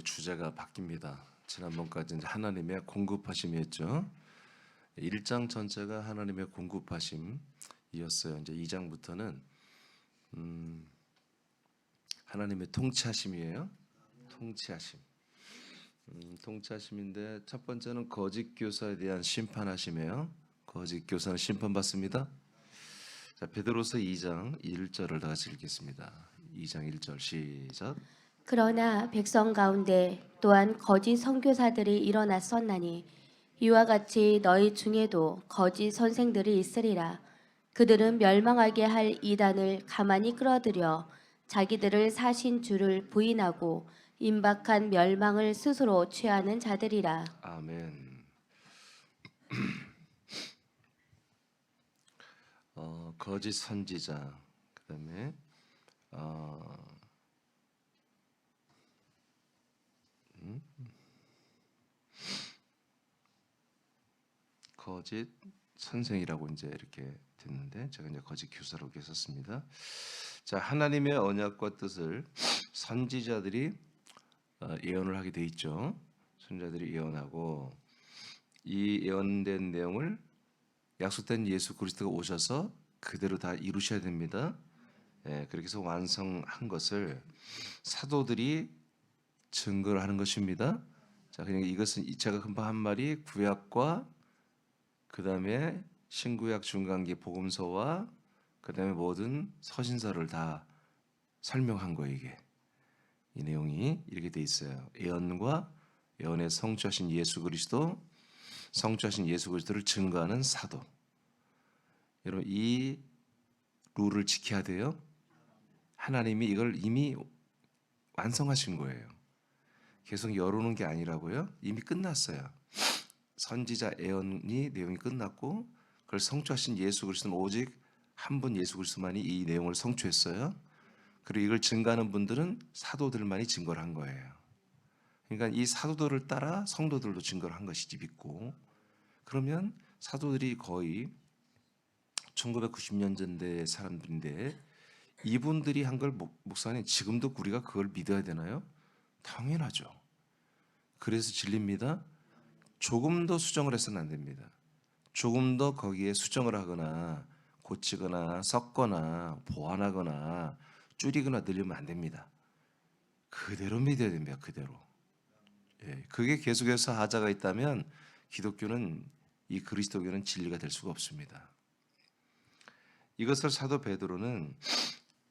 주제가 바뀝니다. 지난번까지 이제 하나님의 공급하심이었죠. 1장 전체가 하나님의 공급하심이었어요. 이제 2장부터는 하나님의 통치하심이에요. 통치하심. 통치하심인데 첫 번째는 거짓 교사에 대한 심판하심이에요. 거짓 교사는 심판받습니다. 자, 베드로서 2장 1절을 다 같이 읽겠습니다. 2장 1절 시작. 그러나 백성 가운데 또한 거짓 선교사들이 일어났었나니 이와 같이 너희 중에도 거짓 선생들이 있으리라. 그들은 멸망하게 할 이단을 가만히 끌어들여 자기들을 사신 주를 부인하고 임박한 멸망을 스스로 취하는 자들이라. 아멘. 거짓 선지자, 그다음에 거짓 선생이라고 이제 이렇게 됐는데 제가 이제 거짓 교사라고 이렇게 썼습니다. 자, 하나님의 언약과 뜻을 선지자들이 예언을 하게 돼 있죠. 선지자들이 예언하고 이 예언된 내용을 약속된 예수 그리스도가 오셔서 그대로 다 이루셔야 됩니다. 예, 그렇게 해서 완성한 것을 사도들이 증거를 하는 것입니다. 자, 그러니까 이것은 제가 금방 한 말이 구약과 그 다음에 신구약 중간기 복음서와 그 다음에 모든 서신서를 다 설명한 거예요. 이게 이 내용이 이렇게 돼 있어요. 예언과 예언에 성취하신 예수 그리스도, 성취하신 예수 그리스도를 증거하는 사도. 여러분 이 룰을 지켜야 돼요. 하나님이 이걸 이미 완성하신 거예요. 계속 열어놓은 게 아니라고요. 이미 끝났어요. 선지자 예언이 내용이 끝났고 그걸 성취하신 예수 그리스도는 오직 한 분 예수 그리스도만이 이 내용을 성취했어요. 그리고 이걸 증거하는 분들은 사도들만이 증거를 한 거예요. 그러니까 이 사도들을 따라 성도들도 증거를 한 것이지 믿고. 그러면 사도들이 거의 1990년대 사람들인데 이분들이 한 걸 목사님 지금도 우리가 그걸 믿어야 되나요? 당연하죠. 그래서 진리입니다. 조금 더 수정을 해서는 안 됩니다. 조금 더 거기에 수정을 하거나 고치거나 섞거나 보완하거나 줄이거나 늘리면 안 됩니다. 그대로 믿어야 됩니다. 그대로. 예, 그게 계속해서 하자가 있다면 기독교는 이 그리스도교는 진리가 될 수가 없습니다. 이것을 사도 베드로는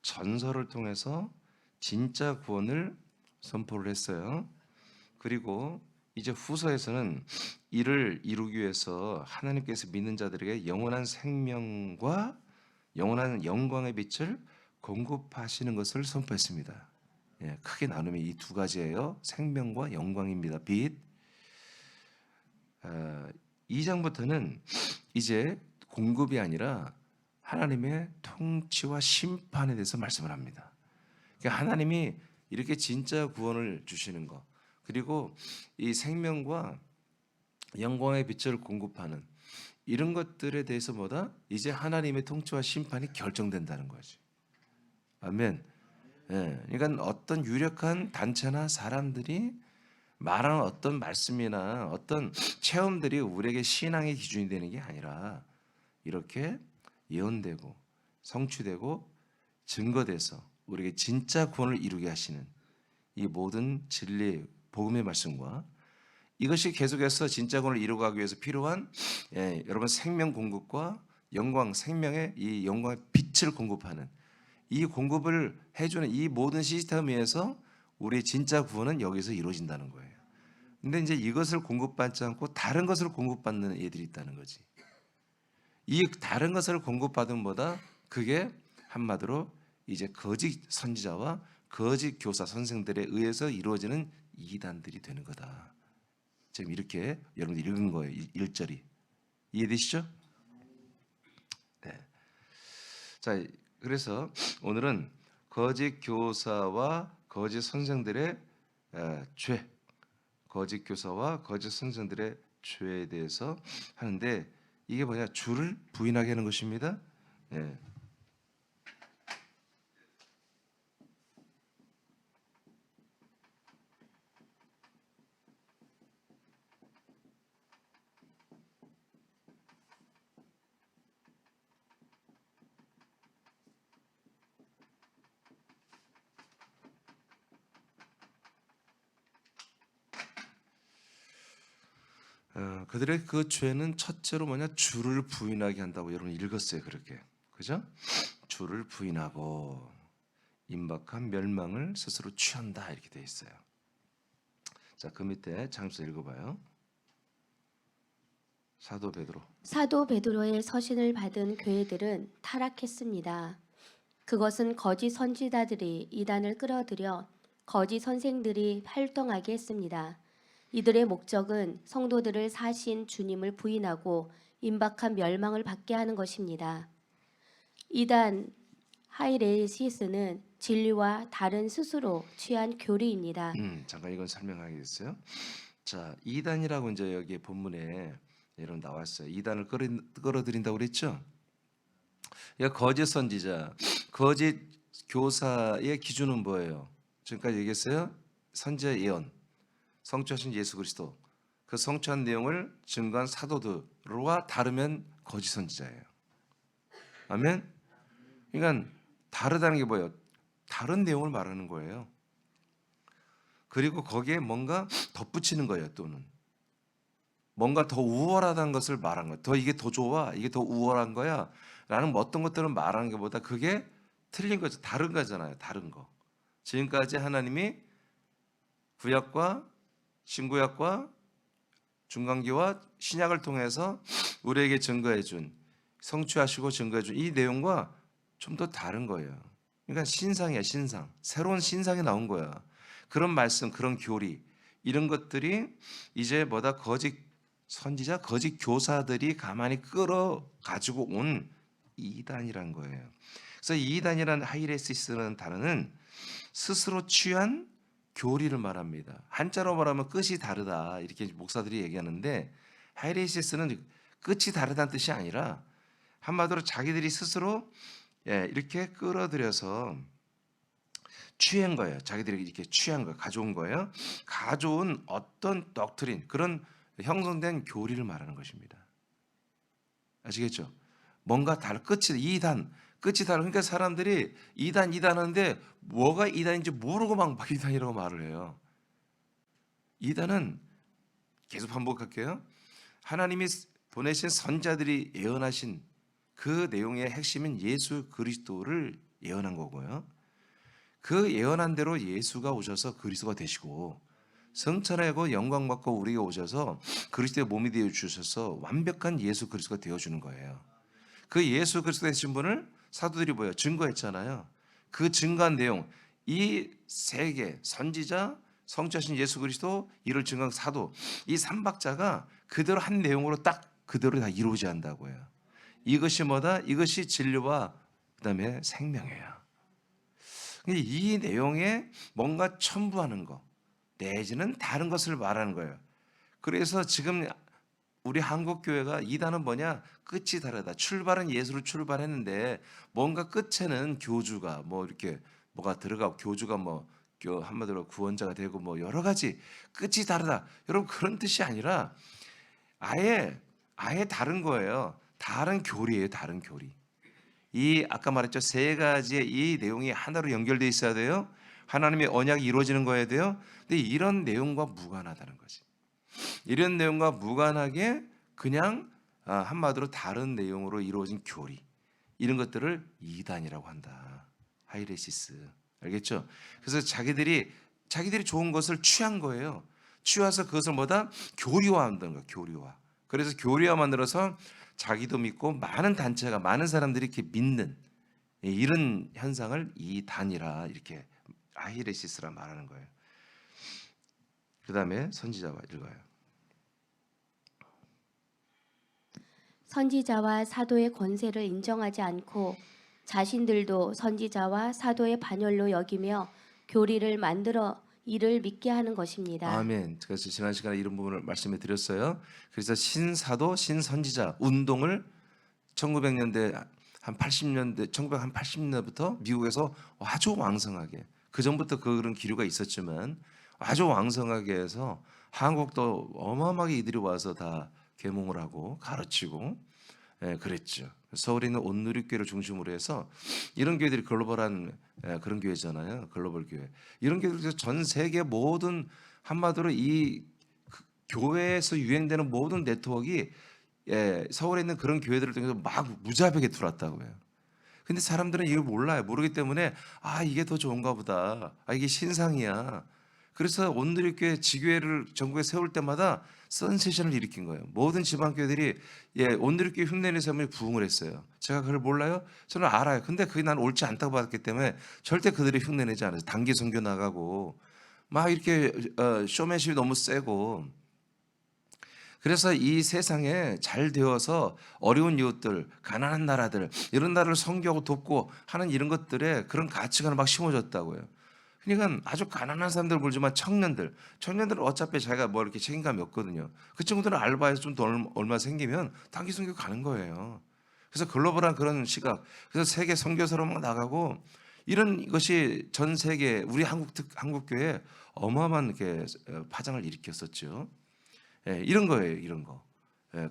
전설을 통해서 진짜 구원을 선포를 했어요. 그리고 이제 후서에서는 이를 이루기 위해서 하나님께서 믿는 자들에게 영원한 생명과 영원한 영광의 빛을 공급하시는 것을 선포했습니다. 예, 크게 나누면 이 두 가지예요. 생명과 영광입니다. 빛. 2장부터는 이제 공급이 아니라 하나님의 통치와 심판에 대해서 말씀을 합니다. 그러니까 하나님이 이렇게 진짜 구원을 주시는 것, 그리고 이 생명과 영광의 빛을 공급하는 이런 것들에 대해서 뭐다? 이제 하나님의 통치와 심판이 결정된다는 거지. 아멘. 예, 그러니까 어떤 유력한 단체나 사람들이 말하는 어떤 말씀이나 어떤 체험들이 우리에게 신앙의 기준이 되는 게 아니라 이렇게 예언되고 성취되고 증거돼서 우리에게 진짜 구원을 이루게 하시는 이 모든 진리 복음의 말씀과 이것이 계속해서 진짜 구원을 이루어가기 위해서 필요한 여러분 생명 공급과 영광 생명의 이 영광의 빛을 공급하는 이 공급을 해주는 이 모든 시스템에서 우리의 진짜 구원은 여기서 이루어진다는 거예요. 근데 이제 이것을 공급받지 않고 다른 것을 공급받는 애들이 있다는 거지. 이 다른 것을 공급받은 보다 그게 한마디로 이제 거짓 선지자와 거짓 교사 선생들에 의해서 이루어지는 이단들이 되는 거다. 지금 이렇게 여러분들 읽은 거예요. 1절이. 이해되시죠? 네. 자, 그래서 오늘은 거짓 교사와 거짓 선생들의 죄, 거짓 교사와 거짓 선생들의 죄에 대해서 하는데 이게 뭐냐? 주를 부인하게 하는 것입니다. 예. 그들의 그 죄는 첫째로 뭐냐, 주를 부인하게 한다고 여러분 읽었어요. 그렇게, 그죠? 주를 부인하고 임박한 멸망을 스스로 취한다 이렇게 돼 있어요. 자, 그 밑에 장서 읽어봐요. 사도 베드로. 사도 베드로의 서신을 받은 교회들은 타락했습니다. 그것은 거짓 선지자들이 이단을 끌어들여 거짓 선생들이 활동하게 했습니다. 이들의 목적은 성도들을 사신 주님을 부인하고 임박한 멸망을 받게 하는 것입니다. 이단 하이레시스는 진리와 다른 스스로 취한 교리입니다. 잠깐 이건 설명하겠어요. 자, 이단이라고 이제 여기 본문에 이런 나왔어요. 이단을 끌어들인다고 그랬죠. 그러니까 거짓 선지자, 거짓 교사의 기준은 뭐예요? 지금까지 얘기했어요. 선지자 예언, 성취하신 예수 그리스도, 그 성취한 내용을 증거한 사도들과 다르면 거짓 선지자예요. 아멘. 그러니까 다르다는 게 뭐예요? 다른 내용을 말하는 거예요. 그리고 거기에 뭔가 덧붙이는 거예요. 또는 뭔가 더 우월하다는 것을 말한 거예요. 더 이게 더 좋아, 이게 더 우월한 거야 라는 어떤 것들을 말하는 것보다 그게 틀린 거죠. 다른 거잖아요. 다른 거. 지금까지 하나님이 구약과 신구약과 중간기와 신약을 통해서 우리에게 증거해 준, 성취하시고 증거해 준 이 내용과 좀 더 다른 거예요. 그러니까 신상이야, 신상. 새로운 신상이 나온 거야. 그런 말씀, 그런 교리, 이런 것들이 이제 뭐다, 거짓 선지자, 거짓 교사들이 가만히 끌어 가지고 온 이단이란 거예요. 그래서 이단이라는 하이레시스라는 단어는 스스로 취한 교리를 말합니다. 한자로 말하면 끝이 다르다 이렇게 목사들이 얘기하는데, 하이레시스는 끝이 다르다는 뜻이 아니라 한마디로 자기들이 스스로 이렇게 끌어들여서 취한 거예요. 자기들이 이렇게 취한 거, 가져온 거예요. 가져온 어떤 덕트린, 그런 형성된 교리를 말하는 것입니다. 아시겠죠? 뭔가 다른 끝이, 이단, 끝이 다른. 그러니까 사람들이 이단 하는데 뭐가 이단인지 모르고 막 이단이라고 말을 해요. 이단은, 계속 반복할게요, 하나님이 보내신 선자들이 예언하신 그 내용의 핵심인 예수 그리스도를 예언한 거고요. 그 예언한 대로 예수가 오셔서 그리스도가 되시고 성천하고 영광 받고 우리에게 오셔서 그리스도의 몸이 되어 주셔서 완벽한 예수 그리스도가 되어 주는 거예요. 그 예수 그리스도 되신 분을 사도들이 뭐예요? 증거했잖아요. 그 증거한 내용, 이 세 개, 선지자, 성취하신 예수 그리스도, 이를 증거한 사도, 이 삼박자가 그대로 한 내용으로 딱 그대로 다 이루어져야 한다고요. 이것이 뭐다? 이것이 진리와 그다음에 생명이에요. 이 내용에 뭔가 첨부하는 거 내지는 다른 것을 말하는 거예요. 그래서 지금 우리 한국 교회가 이단은 뭐냐? 끝이 다르다. 출발은 예수로 출발했는데 뭔가 끝에는 교주가 뭐 이렇게 뭐가 들어가고, 교주가 뭐 한마디로 구원자가 되고 뭐 여러 가지 끝이 다르다. 여러분, 그런 뜻이 아니라 아예 다른 거예요. 다른 교리예요. 다른 교리. 이 아까 말했죠, 세 가지의 이 내용이 하나로 연결되어 있어야 돼요. 하나님의 언약이 이루어지는 거여야 돼요. 근데 이런 내용과 무관하다는 거지. 이런 내용과 무관하게 그냥 한마디로 다른 내용으로 이루어진 교리, 이런 것들을 이단이라고 한다. 하이레시스. 알겠죠? 그래서 자기들이 좋은 것을 취한 거예요. 취해서 그것을 뭐다? 교리화한다는 거예요. 교리화. 그래서 교리화 만들어서 자기도 믿고 많은 단체가, 많은 사람들이 이렇게 믿는 이런 현상을 이단이라, 이렇게 하이레시스라 말하는 거예요. 그 다음에 선지자와 읽어요. 선지자와 사도의 권세를 인정하지 않고 자신들도 선지자와 사도의 반열로 여기며 교리를 만들어 이를 믿게 하는 것입니다. 아멘. 그래서 지난 시간에 이런 부분을 말씀해 드렸어요. 그래서 신사도, 신선지자 운동을 1900년대 한 80년대, 1980년대부터 미국에서 아주 왕성하게, 그 전부터 그런 기류가 있었지만 아주 왕성하게 해서 한국도 어마어마하게 이들이 와서 다 계몽을 하고 가르치고 그랬죠. 서울에 있는 온누리교회를 중심으로 해서 이런 교회들이 글로벌한 그런 교회잖아요. 글로벌 교회. 이런 교회들에서 전 세계 모든, 한마디로 이 교회에서 유행되는 모든 네트워크가 서울에 있는 그런 교회들을 통해서 막 무자비하게 들어왔다고요. 근데 사람들은 이걸 몰라요. 모르기 때문에 이게 더 좋은가 보다. 이게 신상이야. 그래서 온누리교회 지교회를 전국에 세울 때마다 선세션을 일으킨 거예요. 모든 지방교회들이 온누리교회 흉내내는 사람이 부흥을 했어요. 제가 그걸 몰라요? 저는 알아요. 근데 그게 난 옳지 않다고 봤기 때문에 절대 그들이 흉내내지 않아요. 단기 선교 나가고 막 이렇게 쇼맨십이 너무 세고, 그래서 이 세상에 잘 되어서 어려운 이웃들, 가난한 나라들, 이런 나라를 섬기고 돕고 하는 이런 것들에 그런 가치관을 막 심어줬다고요. 그러니까 아주 가난한 사람들 모르지만 청년들은 어차피 자기가 뭐 이렇게 책임감이 없거든요. 그 친구들은 알바해서 좀 돈 얼마 생기면 단기 선교 가는 거예요. 그래서 글로벌한 그런 시각, 그래서 세계 선교사로 막 나가고, 이런 것이 전 세계 우리 한국 교회에 어마어마한 이렇게 파장을 일으켰었죠. 이런 거예요, 이런 거.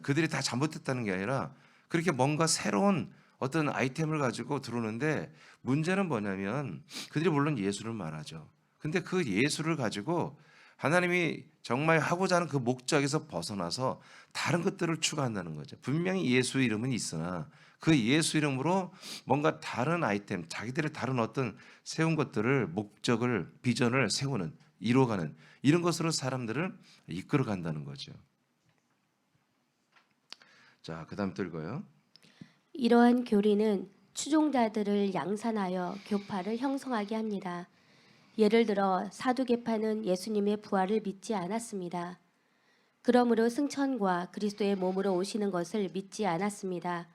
그들이 다 잘못했다는 게 아니라 그렇게 뭔가 새로운 어떤 아이템을 가지고 들어오는데, 문제는 뭐냐면 그들이 물론 예수를 말하죠. 근데 그 예수를 가지고 하나님이 정말 하고자 하는 그 목적에서 벗어나서 다른 것들을 추가한다는 거죠. 분명히 예수 이름은 있으나 그 예수 이름으로 뭔가 다른 아이템, 자기들의 다른 어떤 세운 것들을, 목적을, 비전을 세우는, 이루어가는 이런 것으로 사람들을 이끌어 간다는 거죠. 자, 그다음 또 읽어요. 이러한 교리는 추종자들을 양산하여 교파를 형성하게 합니다. 예를 들어 사두개파는 예수님의 부활을 믿지 않았습니다. 그러므로 승천과 그리스도의 몸으로 오시는 것을 믿지 않았습니다.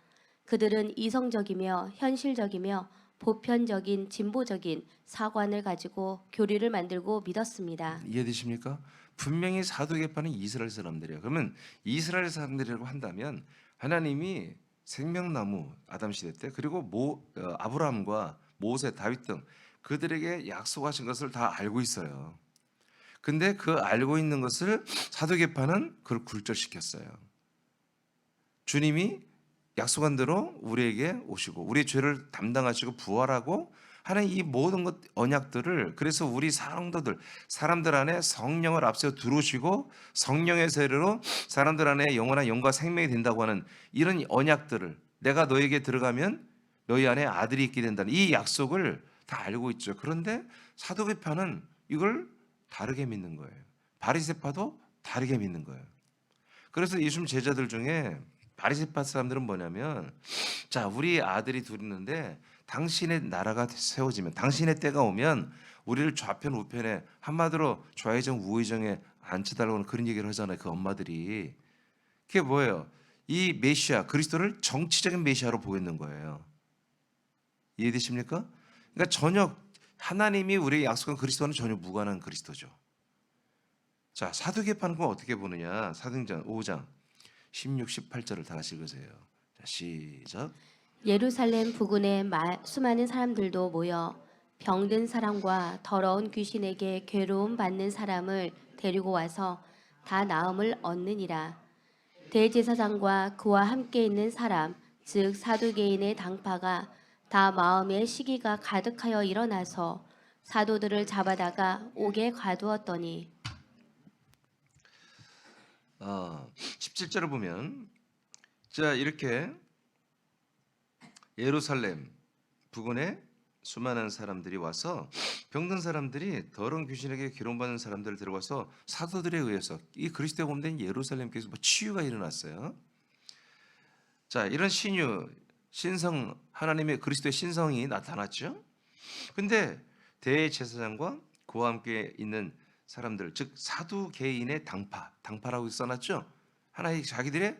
그들은 이성적이며 현실적이며 보편적인 진보적인 사관을 가지고 교리를 만들고 믿었습니다. 이해되십니까? 분명히 사두개파는 이스라엘 사람들이에요. 그러면 이스라엘 사람들이라고 한다면 하나님이 생명나무 아담 시대 때, 그리고 아브라함과 모세, 다윗 등 그들에게 약속하신 것을 다 알고 있어요. 근데 그 알고 있는 것을 사두개파는 그걸 굴절시켰어요. 주님이 약속한 대로 우리에게 오시고 우리의 죄를 담당하시고 부활하고 하는 이 모든 것 언약들을, 그래서 우리 사람들 안에 성령을 앞세워 들어오시고 성령의 세례로 사람들 안에 영원한 영과 생명이 된다고 하는 이런 언약들을, 내가 너에게 들어가면 너희 안에 아들이 있게 된다는 이 약속을 다 알고 있죠. 그런데 사두개파는 이걸 다르게 믿는 거예요. 바리새파도 다르게 믿는 거예요. 그래서 예수님 제자들 중에 바리새파 사람들은 뭐냐면, 자, 우리 아들이 둘 있는데 당신의 나라가 세워지면, 당신의 때가 오면 우리를 좌편 우편에, 한마디로 좌회전 우회전에 앉혀달라고 하는 그런 얘기를 하잖아요. 그 엄마들이. 그게 뭐예요? 이 메시아 그리스도를 정치적인 메시아로 보고 있는 거예요. 이해되십니까? 그러니까 전혀 하나님이 우리에게 약속한 그리스도는 전혀 무관한 그리스도죠. 자, 사두개파는 그럼 어떻게 보느냐? 사도행전 5장 16, 18절을 다 같이 읽으세요. 자, 시작. 예루살렘 부근에 수많은 사람들도 모여 병든 사람과 더러운 귀신에게 괴로움 받는 사람을 데리고 와서 다 나음을 얻느니라. 대제사장과 그와 함께 있는 사람, 즉 사두개인의 당파가 다 마음에 시기가 가득하여 일어나서 사도들을 잡아다가 옥에 가두었더니, 17절을 보면, 자, 이렇게 예루살렘 부근에 수많은 사람들이 와서, 병든 사람들이 더러운 귀신에게 괴로움받는 사람들을 데려와서 사도들에 의해서 이 그리스도의 몸된 예루살렘 교회에서 치유가 일어났어요. 자, 이런 신성, 하나님의 그리스도의 신성이 나타났죠. 근데 대제사장과 그와 함께 있는 사람들, 즉 사두개인의 당파라고 써놨죠. 하나의 자기들의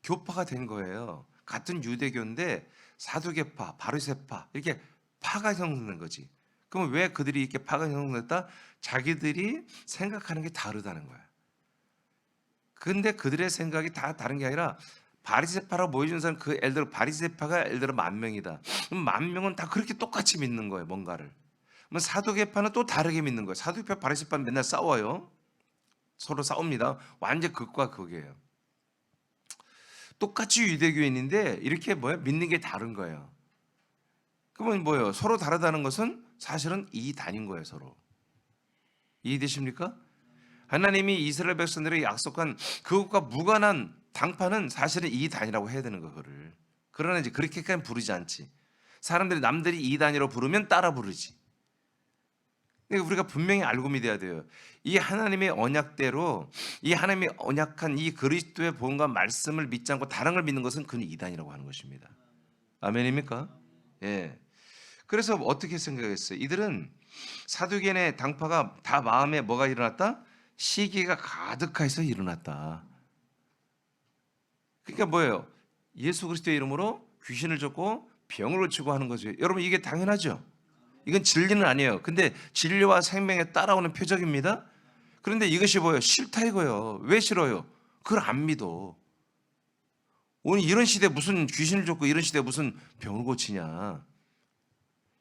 교파가 된 거예요. 같은 유대교인데 사두개파, 바리새파, 이렇게 파가 형성된 거지. 그럼 왜 그들이 이렇게 파가 형성됐다? 자기들이 생각하는 게 다르다는 거야. 근데 그들의 생각이 다 다른 게 아니라, 바리새파라고 보여주는 사람, 그 예를 들어 바리새파가 예를 들어 10,000명이다. 그럼 10,000명은 다 그렇게 똑같이 믿는 거예요, 뭔가를. 그럼 사두개파는 또 다르게 믿는 거예요. 사두개파, 바리새파는 맨날 싸워요. 서로 싸웁니다. 완전 극과 극이에요. 똑같이 유대교인인데 이렇게 믿는 게 다른 거예요. 그러면 뭐예요? 서로 다르다는 것은 사실은 이단인 거예요, 서로. 이해되십니까? 하나님이 이스라엘 백성들에게 약속한 그것과 무관한 당파는 사실은 이단이라고 해야 되는 거를. 그러나 이제 그렇게까지 부르지 않지. 사람들이 남들이 이단이라고 부르면 따라 부르지. 그러니까 우리가 분명히 알고 믿어야 돼요. 이 하나님의 언약대로 이 하나님의 언약한 이 그리스도의 복음과 말씀을 믿지 않고 다른 걸 믿는 것은 그는 이단이라고 하는 것입니다. 아멘입니까? 예. 그래서 어떻게 생각했어요? 이들은 사두개인의 당파가 다 마음에 뭐가 일어났다? 시기가 가득해서 일어났다. 그러니까 뭐예요? 예수 그리스도의 이름으로 귀신을 쫓고 병을 고치고 하는 거죠. 여러분 이게 당연하죠? 이건 진리는 아니에요. 근데 진리와 생명에 따라오는 표적입니다. 그런데 이것이 뭐예요? 싫다 이거예요. 왜 싫어요? 그걸 안 믿어. 오늘 이런 시대에 무슨 귀신을 쫓고 이런 시대에 무슨 병을 고치냐.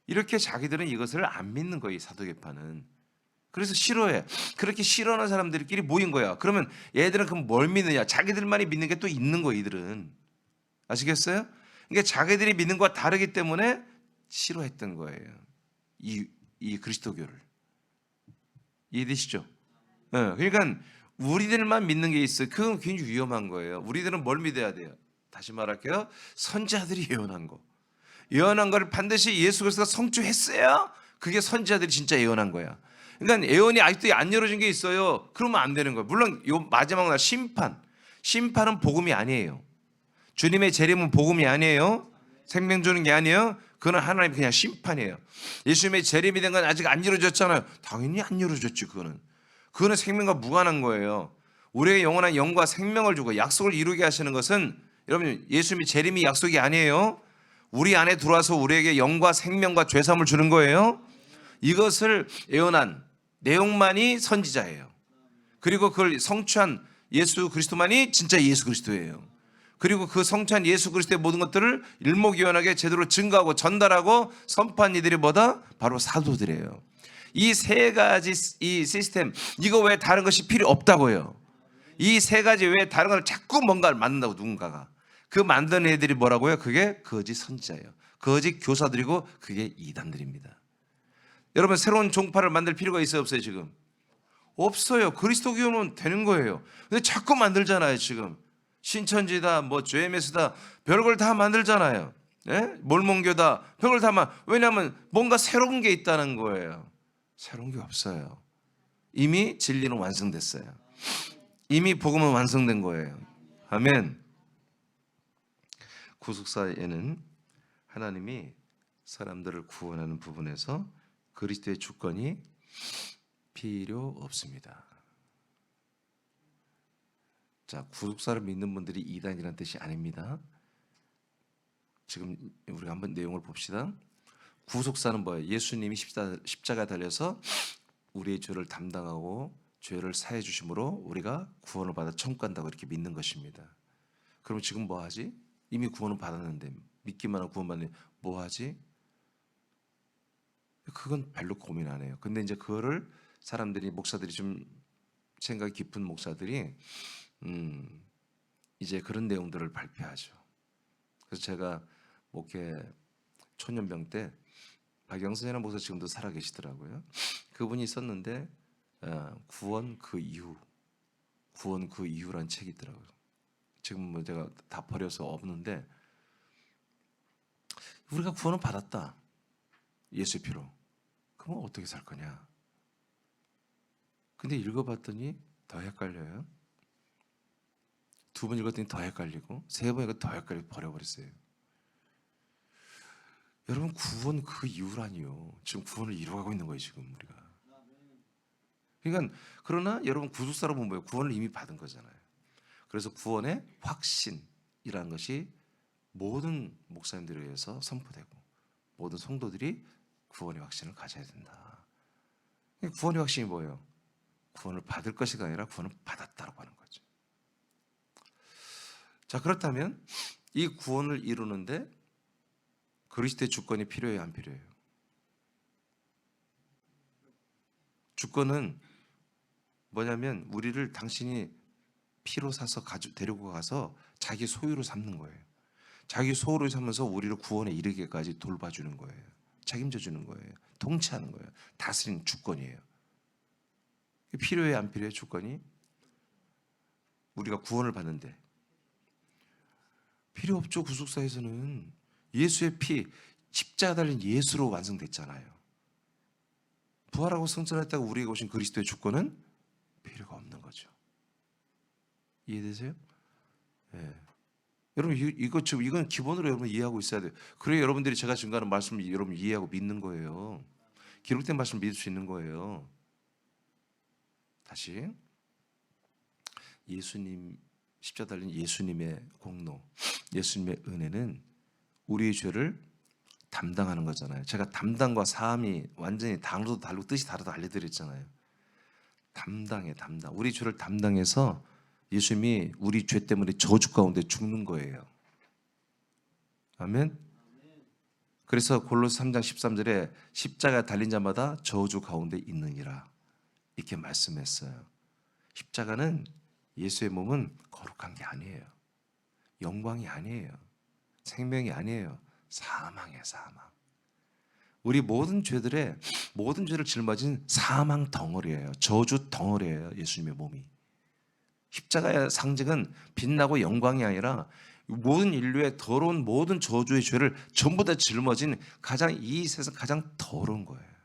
이렇게 자기들은 이것을 안 믿는 거예요. 사도계파는. 그래서 싫어해. 그렇게 싫어하는 사람들끼리 모인 거야. 그러면 얘들은 그럼 뭘 믿느냐? 자기들만이 믿는 게 또 있는 거예요. 이들은. 아시겠어요? 그러니까 자기들이 믿는 것과 다르기 때문에 싫어했던 거예요. 이 그리스도교를. 이해되시죠? 그러니까 우리들만 믿는 게 있어요. 그건 굉장히 위험한 거예요. 우리들은 뭘 믿어야 돼요? 다시 말할게요. 선지자들이 예언한 거. 예언한 거를 반드시 예수 그리스도가 성취했어야 그게 선지자들이 진짜 예언한 거야. 그러니까 예언이 아직도 안 이루어진 게 있어요. 그러면 안 되는 거예요. 물론 요 마지막 날 심판은 복음이 아니에요. 주님의 재림은 복음이 아니에요. 생명 주는 게 아니에요. 그건 하나님 그냥 심판이에요. 예수님의 재림이 된 건 아직 안 이루어졌잖아요. 당연히 안 이루어졌지. 그거는 생명과 무관한 거예요. 우리에게 영원한 영과 생명을 주고 약속을 이루게 하시는 것은 여러분 예수님의 재림이 약속이 아니에요. 우리 안에 들어와서 우리에게 영과 생명과 죄사함을 주는 거예요. 이것을 예언한 내용만이 선지자예요. 그리고 그걸 성취한 예수 그리스도만이 진짜 예수 그리스도예요. 그리고 그 성취한 예수 그리스도의 모든 것들을 일목요연하게 제대로 증거하고 전달하고 선포한 이들이 뭐다? 바로 사도들이에요. 이 세 가지 이 시스템, 이거 왜 다른 것이 필요 없다고요? 이 세 가지 왜 다른 걸 자꾸 뭔가를 만든다고 누군가가. 그 만든 애들이 뭐라고요? 그게 거짓 선지자예요. 거짓 교사들이고 그게 이단들입니다. 여러분 새로운 종파를 만들 필요가 있어요 없어요 지금? 없어요. 그리스도교는 되는 거예요. 근데 자꾸 만들잖아요 지금. 신천지다 뭐 JMS다 별걸 다 만들잖아요. 예? 몰몬교다 별걸 다 왜냐하면 뭔가 새로운 게 있다는 거예요. 새로운 게 없어요. 이미 진리는 완성됐어요. 이미 복음은 완성된 거예요. 아멘. 구속사에는 하나님이 사람들을 구원하는 부분에서 그리스도의 주권이 필요 없습니다. 자, 구속사를 믿는 분들이 이단이라는 뜻이 아닙니다. 지금 우리가 한번 내용을 봅시다. 구속사는 뭐예요? 예수님이 십자가에 달려서 우리의 죄를 담당하고 죄를 사해 주심으로 우리가 구원을 받아 천국 간다고 이렇게 믿는 것입니다. 그럼 지금 뭐 하지? 이미 구원을 받았는데 믿기만 하고 구원받는데 뭐 하지? 그건 별로 고민 안 해요. 근데 이제 그거를 사람들이 목사들이 좀 생각이 깊은 목사들이 이제 그런 내용들을 발표하죠. 그래서 제가 목회 초년병 때 박영선이라는 목사 지금도 살아 계시더라고요. 그분이 있었는데 구원 그 이후라는 책이 있더라고요. 지금 뭐 제가 다 버려서 없는데 우리가 구원을 받았다. 예수의 피로. 그럼 어떻게 살 거냐? 근데 읽어봤더니 더 헷갈려요. 두 번 읽었더니 더 헷갈리고 세 번 읽었더니 더 헷갈리고 버려버렸어요. 여러분 구원 그 이후라니요. 지금 구원을 이루어가고 있는 거예요. 지금 우리가. 그러니까 그러나 여러분 구속사로 보면 뭐예요? 구원을 이미 받은 거잖아요. 그래서 구원의 확신이라는 것이 모든 목사님들에 의해서 선포되고 모든 성도들이 구원의 확신을 가져야 된다. 구원의 확신이 뭐예요? 구원을 받을 것이가 아니라 구원을 받았다고 하는 거죠. 자, 그렇다면 이 구원을 이루는데 그리스도의 주권이 필요해요, 안 필요해요? 주권은 뭐냐면 우리를 당신이 피로 사서 데리고 가서 자기 소유로 삼는 거예요. 자기 소유로 삼면서 우리를 구원에 이르게까지 돌봐주는 거예요. 책임져 주는 거예요. 통치하는 거예요. 다스리는 주권이에요. 필요해 안 필요해 조건이? 우리가 구원을 받는데 필요 없죠. 구속사에서는 예수의 피, 십자가 달린 예수로 완성됐잖아요. 부활하고 승천했다고 우리에게 오신 그리스도의 주권은 필요가 없는 거죠. 이해되세요? 예. 여러분 이건 기본으로 여러분 이해하고 있어야 돼요. 그래야 여러분들이 제가 증거하는 말씀을 여러분 이해하고 믿는 거예요. 기록된 말씀을 믿을 수 있는 거예요. 다시 예수님 십자가 달린 예수님의 공로, 예수님의 은혜는 우리의 죄를 담당하는 거잖아요. 제가 담당과 사함이 완전히 단어도 다르고 뜻이 다르다 알려드렸잖아요. 담당. 우리 죄를 담당해서 예수님이 우리 죄 때문에 저주 가운데 죽는 거예요. 아멘. 그래서 골로새 3장 13절에 십자가 달린 자마다 저주 가운데 있느니라 이렇게 말씀했어요. 십자가는 예수의 몸은 거룩한 게 아니에요. 영광이 아니에요. 생명이 아니에요. 사망이에요. 사망. 우리 모든 죄를 짊어진 사망 덩어리예요. 저주 덩어리예요. 예수님의 몸이. 십자가의 상징은 빛나고 영광이 아니라 모든 인류의 더러운 모든 저주의 죄를 전부 다 짊어진 이 세상 가장 더러운 거예요.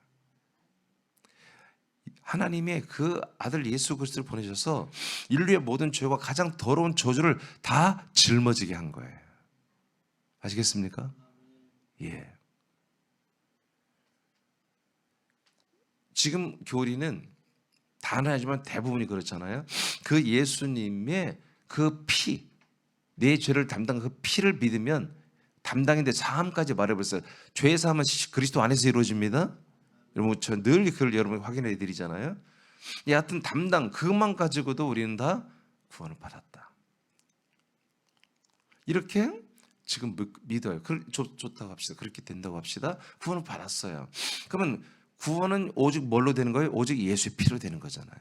하나님의 그 아들 예수 그리스도를 보내셔서 인류의 모든 죄와 가장 더러운 저주를 다 짊어지게 한 거예요. 아시겠습니까? 예. 지금 교리는 단하지만 대부분이 그렇잖아요. 그 예수님의 그 피, 내 죄를 담당한 그 피를 믿으면 담당인데 사함까지 말해버렸어요. 죄의 사함은 그리스도 안에서 이루어집니다. 여러분 저 늘 그걸 여러분 확인해 드리잖아요. 여하튼 담당 그것만 가지고도 우리는 다 구원을 받았다. 이렇게 지금 믿어요. 좋다고 합시다. 그렇게 된다고 합시다. 구원을 받았어요. 그러면 구원은 오직 뭘로 되는 거예요? 오직 예수의 피로 되는 거잖아요.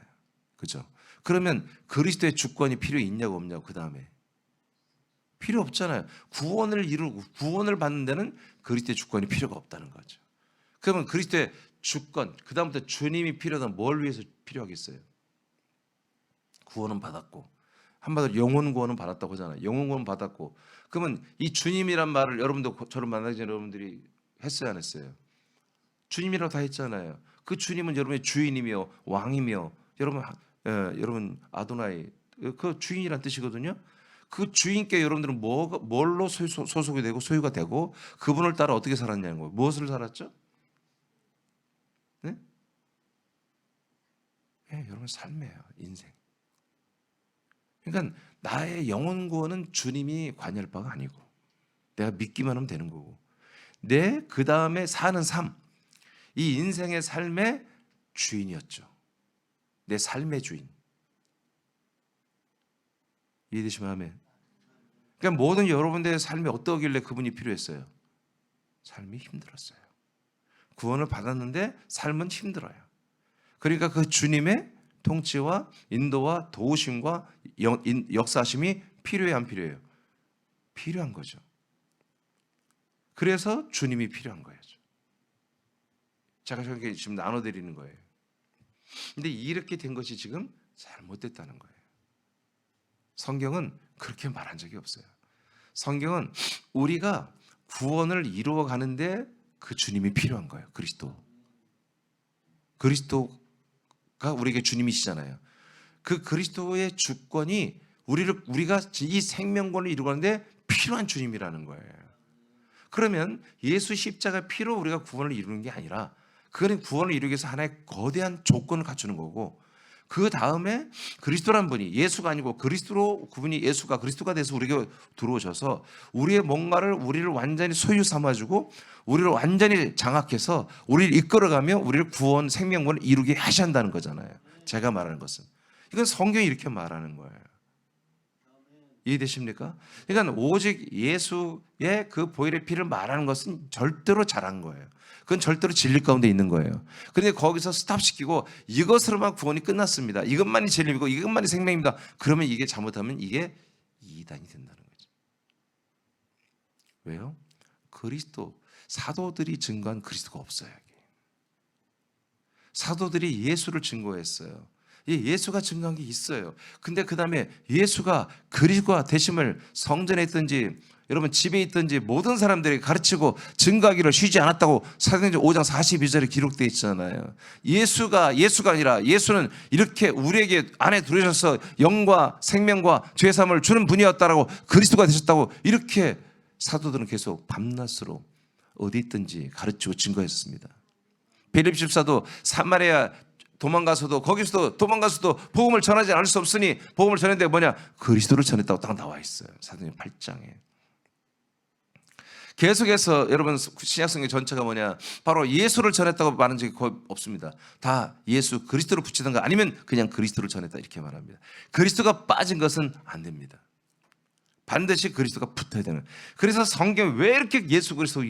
그죠? 그러면 그리스도의 주권이 필요 있냐고 없냐고 그 다음에 필요 없잖아요. 구원을 이루고 구원을 받는 데는 그리스도의 주권이 필요가 없다는 거죠. 그러면 그리스도의 주권, 그 다음부터 주님이 필요하다면 뭘 위해서 필요하겠어요? 구원은 받았고 한마디로 영혼 구원은 받았다고 하잖아요. 영혼 구원 받았고 그러면 이 주님이란 말을 여러분도 저를 만나기 전에 여러분들이 했어요 안 했어요? 주님이라고 다 했잖아요. 그 주님은 여러분의 주인이며 왕이며 여러분 아도나이 그 주인이란 뜻이거든요. 그 주인께 여러분들은 뭘로 소속이 되고 소유가 되고 그분을 따라 어떻게 살았냐는 거예요. 무엇을 살았죠? 네? 네, 여러분 삶이에요. 인생. 그러니까 나의 영혼 구원은 주님이 관여할 바가 아니고 내가 믿기만 하면 되는 거고 내 그 다음에 사는 삶, 이 인생의 삶의 주인이었죠. 내 삶의 주인. 이해되시면 아멘. 그러니까 모든 여러분들의 삶이 어떠길래 그분이 필요했어요? 삶이 힘들었어요. 구원을 받았는데 삶은 힘들어요. 그러니까 그 주님의 통치와 인도와 도우심과 역사심이 필요해 안 필요해요? 필요한 거죠. 그래서 주님이 필요한 거예요. 제가 저렇게 지금 나눠드리는 거예요. 근데 이렇게 된 것이 지금 잘못됐다는 거예요. 성경은 그렇게 말한 적이 없어요. 성경은 우리가 구원을 이루어 가는데 그 주님이 필요한 거예요. 그리스도가 우리에게 주님이시잖아요. 그 그리스도의 주권이 우리가 이 생명권을 이루어 가는데 필요한 주님이라는 거예요. 그러면 예수 십자가 피로 우리가 구원을 이루는 게 아니라 그거는 구원을 이루기 위해서 하나의 거대한 조건을 갖추는 거고 그 다음에 그리스도란 분이 예수가 아니고 그분이 예수가 그리스도가 돼서 우리에게 들어오셔서 우리의 뭔가를 우리를 완전히 소유 삼아주고 우리를 완전히 장악해서 우리를 이끌어가며 우리를 구원 생명권을 이루게 하신다는 거잖아요. 제가 말하는 것은 이건 성경이 이렇게 말하는 거예요. 이해되십니까? 그러니까 오직 예수의 그 보혈의 피를 말하는 것은 절대로 잘한 거예요. 그건 절대로 진리 가운데 있는 거예요. 그런데 거기서 스탑시키고 이것으로만 구원이 끝났습니다. 이것만이 진리이고 이것만이 생명입니다. 그러면 이게 잘못하면 이게 이단이 된다는 거죠. 왜요? 사도들이 증거한 그리스도가 없어요. 여기. 사도들이 예수를 증거했어요. 예수가 증거한 게 있어요. 근데 그 다음에 예수가 그리스도가 되심을 성전에 있든지 여러분 집에 있든지 모든 사람들에게 가르치고 증거하기를 쉬지 않았다고 사도행전 5장 42절에 기록되어 있잖아요. 예수가 아니라 예수는 이렇게 우리에게 안에 들어오셔서 영과 생명과 죄사함을 주는 분이었다라고 그리스도가 되셨다고 이렇게 사도들은 계속 밤낮으로 어디 있든지 가르치고 증거했습니다. 빌립 집사도 사마리아 도망가서도 복음을 전하지 않을 수 없으니 복음을 전했는데 뭐냐? 그리스도를 전했다고 딱 나와 있어요. 사도행전 8장에. 계속해서 여러분 신약성경 전체가 뭐냐? 바로 예수를 전했다고 말한 적이 거의 없습니다. 다 예수 그리스도를 붙이든가 아니면 그냥 그리스도를 전했다 이렇게 말합니다. 그리스도가 빠진 것은 안 됩니다. 반드시 그리스도가 붙어야 되는. 그래서 성경에 왜 이렇게 예수 그리스도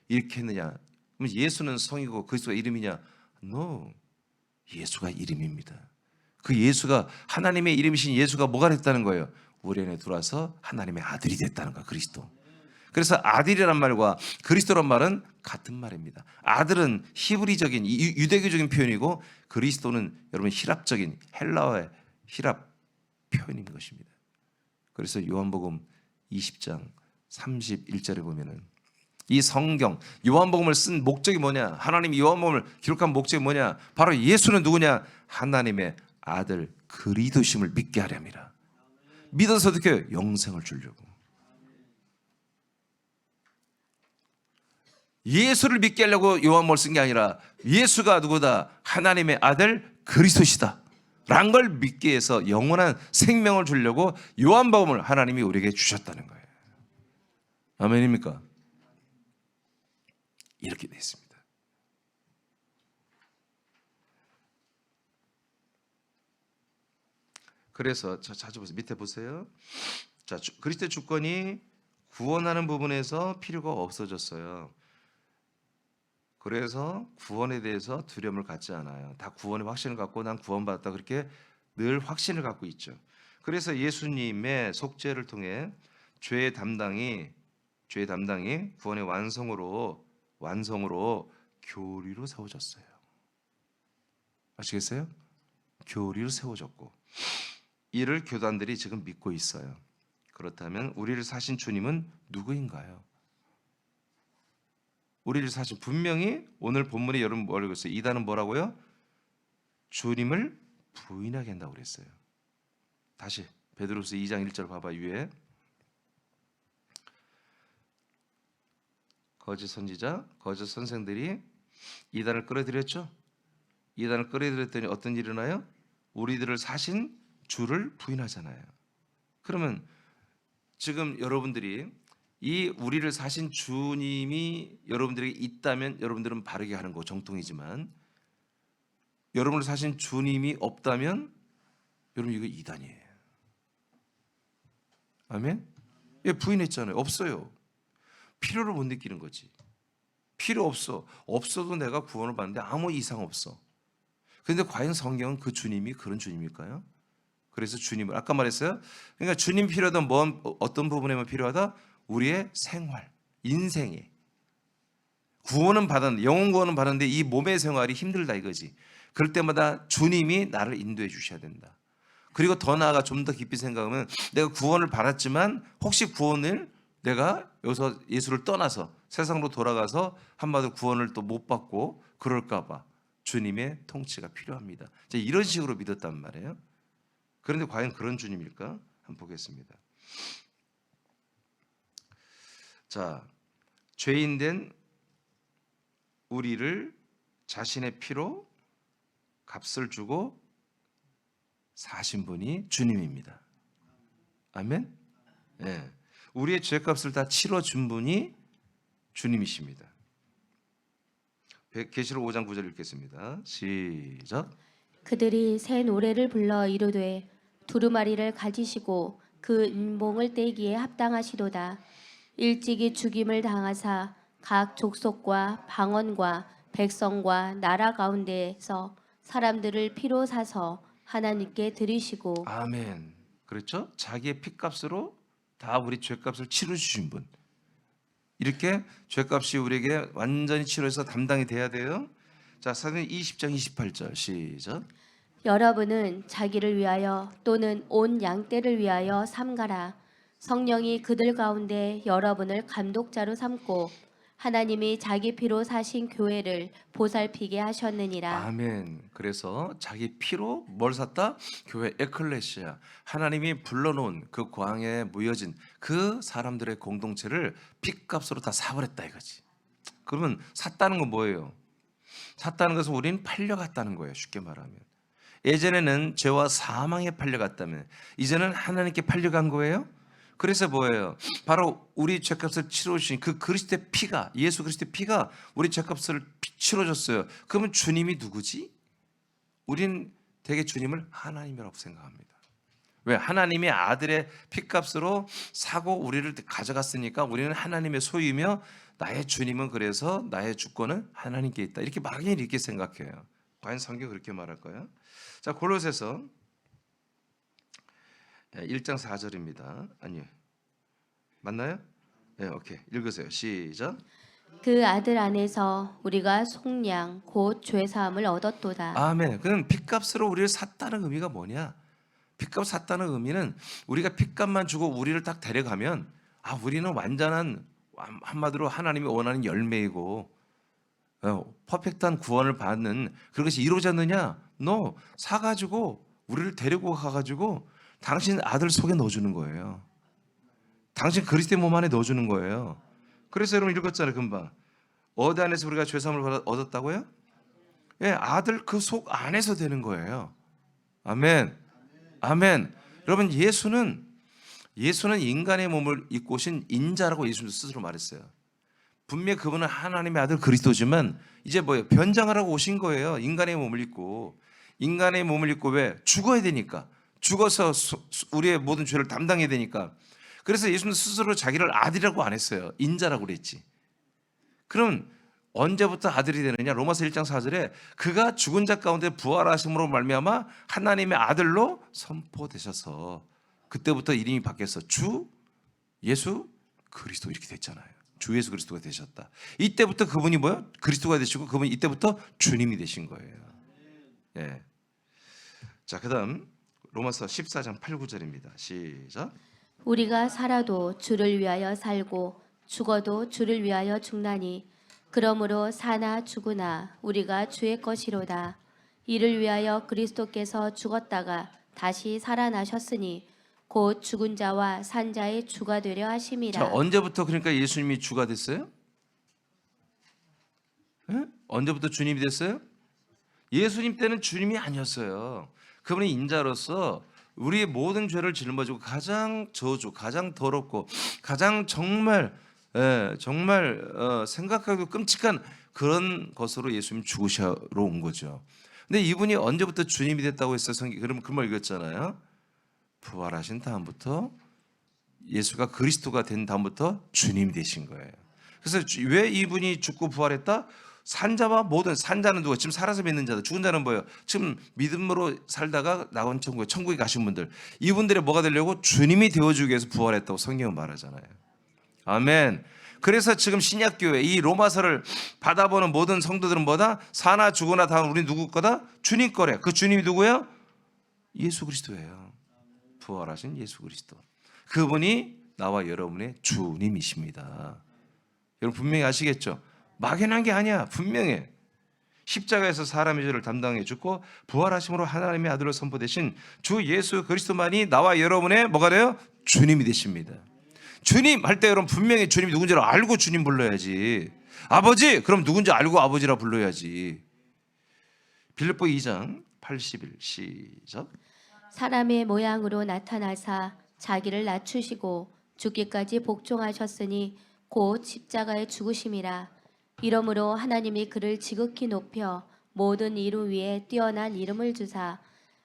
이렇게 했느냐? 그럼 예수는 성이고 그리스도가 이름이냐? No. 예수가 이름입니다. 그 예수가 하나님의 이름이신 예수가 뭐가 됐다는 거예요? 우리 안에 들어와서 하나님의 아들이 됐다는 거예요. 그리스도. 그래서 아들이란 말과 그리스도란 말은 같은 말입니다. 아들은 히브리적인 유대교적인 표현이고 그리스도는 여러분 히랍적인 헬라어의 히랍 표현인 것입니다. 그래서 요한복음 20장 31절에 보면은 이 성경 요한복음을 쓴 목적이 뭐냐? 하나님이 요한복음을 기록한 목적이 뭐냐? 바로 예수는 누구냐? 하나님의 아들 그리스도심을 믿게 하려 함이라. 믿어서 어떻게 영생을 주려고. 예수를 믿게 하려고 요한복음을 쓴 게 아니라 예수가 누구다? 하나님의 아들 그리스도시다 라는 걸 믿게 해서 영원한 생명을 주려고 요한복음을 하나님이 우리에게 주셨다는 거예요. 아멘입니까? 이렇게 되어 있습니다. 그래서 자주 보세요. 밑에 보세요. 자, 그리스도의 주권이 구원하는 부분에서 필요가 없어졌어요. 그래서 구원에 대해서 두려움을 갖지 않아요. 다 구원의 확신을 갖고 난 구원받았다 그렇게 늘 확신을 갖고 있죠. 그래서 예수님의 속죄를 통해 죄의 담당이 구원의 완성으로 교리로 세워졌어요. 아시겠어요? 교리로 세워졌고 이를 교단들이 지금 믿고 있어요. 그렇다면 우리를 사신 주님은 누구인가요? 우리를 사신 분명히 오늘 본문에 여러분 뭐라고 했어요? 이단은 뭐라고요? 주님을 부인하게 한다고 그랬어요. 다시 베드로서 2장 1절 봐봐. 위에 거짓 선지자, 거짓 선생들이 이단을 끌어들였죠. 이단을 끌어들였더니 어떤 일이 일어나요? 우리들을 사신 주를 부인하잖아요. 그러면 지금 여러분들이 이 우리를 사신 주님이 여러분들에게 있다면 여러분들은 바르게 하는 거 정통이지만 여러분을 사신 주님이 없다면 여러분 이거 이단이에요. 아멘? 예, 부인했잖아요. 없어요. 필요를 못 느끼는 거지. 필요 없어. 없어도 내가 구원을 받는데 아무 이상 없어. 그런데 과연 성경은 그 주님이 그런 주님일까요? 그래서 주님을 아까 말했어요. 그러니까 주님 필요하다 어떤 부분에만 필요하다? 우리의 생활, 인생에 구원은 받았는데 영혼 구원은 받았는데 이 몸의 생활이 힘들다 이거지. 그럴 때마다 주님이 나를 인도해 주셔야 된다. 그리고 더 나아가 좀 더 깊이 생각하면 내가 구원을 받았지만 혹시 구원을 내가 여기서 예수를 떠나서 세상으로 돌아가서 한마디로 구원을 또 못 받고 그럴까 봐 주님의 통치가 필요합니다. 이런 식으로 믿었단 말이에요. 그런데 과연 그런 주님일까? 한번 보겠습니다. 자, 죄인된 우리를 자신의 피로 값을 주고 사신 분이 주님입니다. 아멘? 네. 우리의 죄값을 다 치러준 분이 주님이십니다. 계시록 5장 9절 읽겠습니다. 시작. 그들이 새 노래를 불러 이르되 두루마리를 가지시고 그 인봉을 떼기에 합당하시도다. 일찍이 죽임을 당하사 각 족속과 방언과 백성과 나라 가운데에서 사람들을 피로 사서 하나님께 드리시고. 아멘. 그렇죠? 자기의 피값으로 다 우리 죄값을 치러주신 분. 이렇게 죄값이 우리에게 완전히 치러서 담당이 돼야 돼요. 자, 사도행 20장 28절 시작. 여러분은 자기를 위하여 또는 온 양떼를 위하여 삼가라. 성령이 그들 가운데 여러분을 감독자로 삼고 하나님이 자기 피로 사신 교회를 보살피게 하셨느니라. 아멘. 그래서 자기 피로 뭘 샀다? 교회 에클레시아. 하나님이 불러놓은 그 광야에 모여진 그 사람들의 공동체를 핏값으로 다 사버렸다 이거지. 그러면 샀다는 건 뭐예요? 샀다는 것은 우리는 팔려갔다는 거예요. 쉽게 말하면. 예전에는 죄와 사망에 팔려갔다면 이제는 하나님께 팔려간 거예요. 그래서 뭐예요? 바로 우리 죄값을 치러주신 그 그리스도의 피가, 예수 그리스도의 피가 우리 죄값을 치러줬어요. 그러면 주님이 누구지? 우린 되게 주님을 하나님이라고 생각합니다. 왜? 하나님이 아들의 피값으로 사고 우리를 가져갔으니까 우리는 하나님의 소유이며 나의 주님은 그래서 나의 주권은 하나님께 있다. 이렇게 막연히 이렇게 생각해요. 과연 성경 그렇게 말할까요? 자, 골로새서 1장 4절입니다. 아니요. 맞나요? 네, 오케이. 읽으세요. 시작. 그 아들 안에서 우리가 속량 곧 죄사함을 얻었도다. 아멘. 그럼 핏값으로 우리를 샀다는 의미가 뭐냐? 핏값 샀다는 의미는 우리가 핏값만 주고 우리를 딱 데려가면 우리는 완전한 한마디로 하나님이 원하는 열매이고 퍼펙트한 구원을 받는 그것이 이루어졌느냐? No. 사가지고 우리를 데리고 가가지고 당신 아들 속에 넣어주는 거예요. 당신 그리스도의 몸 안에 넣어주는 거예요. 그래서 여러분 읽었잖아요. 금방. 어디 안에서 우리가 죄사함을 얻었다고요? 예, 아들 그 속 안에서 되는 거예요. 아멘. 아멘. 여러분 예수는 인간의 몸을 입고 오신 인자라고 예수님 스스로 말했어요. 분명히 그분은 하나님의 아들 그리스도지만 이제 뭐예요? 변장을 하고 오신 거예요. 인간의 몸을 입고. 인간의 몸을 입고 왜? 죽어야 되니까. 죽어서 우리의 모든 죄를 담당해야 되니까. 그래서 예수님 스스로 자기를 아들이라고 안 했어요. 인자라고 그랬지. 그럼 언제부터 아들이 되느냐? 로마서 1장 4절에 그가 죽은 자 가운데 부활하심으로 말미암아 하나님의 아들로 선포되셔서 그때부터 이름이 바뀌어서 주 예수 그리스도 이렇게 됐잖아요. 주 예수 그리스도가 되셨다. 이때부터 그분이 뭐요? 그리스도가 되시고 그분이 이때부터 주님이 되신 거예요. 예. 자, 그다음 로마서 14장 8, 9절입니다. 시작. 우리가 살아도 주를 위하여 살고 죽어도 주를 위하여 죽나니 그러므로 사나 죽으나 우리가 주의 것이로다. 이를 위하여 그리스도께서 죽었다가 다시 살아나셨으니 곧 죽은 자와 산 자의 주가 되려 하심이라. 자, 언제부터 그러니까 예수님이 주가 됐어요? 예? 언제부터 주님이 됐어요? 예수님 때는 주님이 아니었어요. 그분이 인자로서 우리의 모든 죄를 짊어지고 가장 저주, 가장 더럽고 가장 정말 생각하기도 끔찍한 그런 것으로 예수님 죽으시러 온 거죠. 근데 이분이 언제부터 주님이 됐다고 했어요? 그러면 그 말 읽었잖아요. 부활하신 다음부터 예수가 그리스도가 된 다음부터 주님이 되신 거예요. 그래서 왜 이분이 죽고 부활했다? 산자와 모든 산자는 누가? 지금 살아서 믿는 자들. 죽은 자는 뭐예요? 지금 믿음으로 살다가 나온 천국에 가신 분들. 이분들의 뭐가 되려고? 주님이 되어주기 위해서 부활했다고 성경은 말하잖아요. 아멘. 그래서 지금 신약교회 이 로마서를 받아보는 모든 성도들은 뭐다? 사나 죽으나 다음 우리 누구 거다? 주님 거래. 그 주님이 누구예요? 예수 그리스도예요. 부활하신 예수 그리스도. 그분이 나와 여러분의 주님이십니다. 여러분 분명히 아시겠죠? 막연한 게 아니야. 분명해. 십자가에서 사람의 죄를 담당해 주고 부활하심으로 하나님의 아들로 선포되신 주 예수 그리스도만이 나와 여러분의 뭐가 돼요? 주님이 되십니다. 주님 할 때 여러분 분명히 주님이 누군지를 알고 주님 불러야지. 아버지 그럼 누군지 알고 아버지라 불러야지. 빌립보 2장 81 시작. 사람의 모양으로 나타나사 자기를 낮추시고 죽기까지 복종하셨으니 곧 십자가에 죽으심이라. 이러므로 하나님이 그를 지극히 높여 모든 이름 위에 뛰어난 이름을 주사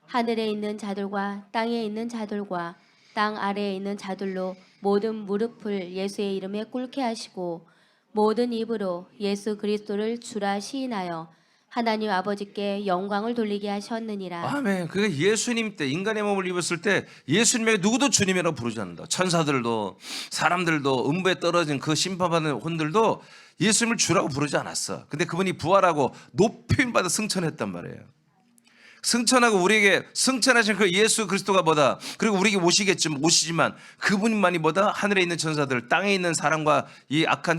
하늘에 있는 자들과 땅에 있는 자들과 땅 아래에 있는 자들로 모든 무릎을 예수의 이름에 꿇게 하시고 모든 입으로 예수 그리스도를 주라 시인하여 하나님 아버지께 영광을 돌리게 하셨느니라. 아멘. 그게 예수님 때 인간의 몸을 입었을 때 예수님에게 누구도 주님이라고 부르지 않는다. 천사들도 사람들도 음부에 떨어진 그 심판받는 혼들도 예수님을 주라고 부르지 않았어. 근데 그분이 부활하고 높임 받아 승천했단 말이에요. 승천하고 우리에게 승천하신 그 예수 그리스도가 뭐다. 그리고 우리에게 오시지만 그분만이 뭐다. 하늘에 있는 천사들, 땅에 있는 사람과 이 악한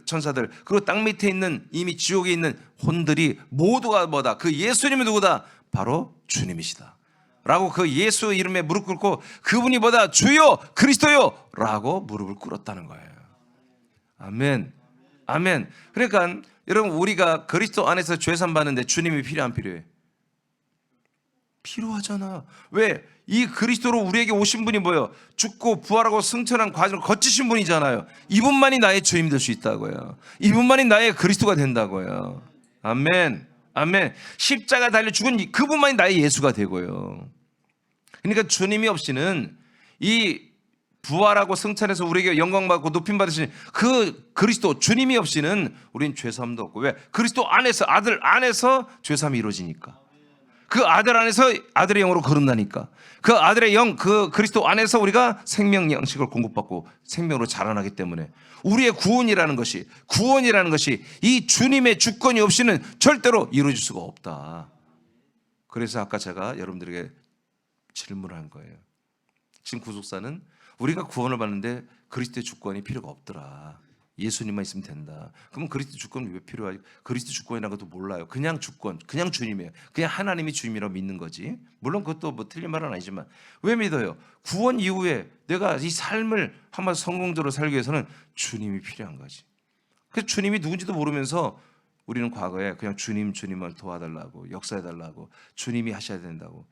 천사들 그리고 땅 밑에 있는 이미 지옥에 있는 혼들이 모두가 뭐다. 그 예수님이 누구다. 바로 주님이시다 라고 그 예수 이름에 무릎 꿇고 그분이 뭐다. 주여 그리스도요 라고 무릎을 꿇었다는 거예요. 아멘. 아멘. 그러니까 여러분, 우리가 그리스도 안에서 죄산 받는데 주님이 필요 안 필요해? 필요하잖아. 왜? 이 그리스도로 우리에게 오신 분이 뭐예요? 죽고 부활하고 승천한 과정을 거치신 분이잖아요. 이분만이 나의 주님 될 수 있다고요. 이분만이 나의 그리스도가 된다고요. 아멘. 아멘. 십자가 달려 죽은 그분만이 나의 예수가 되고요. 그러니까 주님이 없이는 이 부활하고 승천해서 우리에게 영광받고 높임받으신 그 그리스도 주님이 없이는 우린 죄사함도 없고. 왜? 그리스도 안에서, 아들 안에서 죄사함이 이루어지니까. 그 아들 안에서 아들의 영으로 거듭나니까. 그 아들의 영, 그 그리스도 안에서 우리가 생명 양식을 공급받고 생명으로 자라나기 때문에 우리의 구원이라는 것이 이 주님의 주권이 없이는 절대로 이루어질 수가 없다. 그래서 아까 제가 여러분들에게 질문을 한 거예요. 지금 구속사는 우리가 구원을 받는데 그리스도의 주권이 필요가 없더라. 예수님만 있으면 된다. 그러면 그리스도 주권이 왜 필요하지? 그리스도 주권이라는 것도 몰라요. 그냥 주권, 그냥 주님이에요. 그냥 하나님이 주님이라고 믿는 거지. 물론 그것도 뭐 틀린 말은 아니지만 왜 믿어요? 구원 이후에 내가 이 삶을 한번 성공적으로 살기 위해서는 주님이 필요한 거지. 그래서 주님이 누군지도 모르면서 우리는 과거에 그냥 주님을 도와달라고, 역사해달라고, 주님이 하셔야 된다고.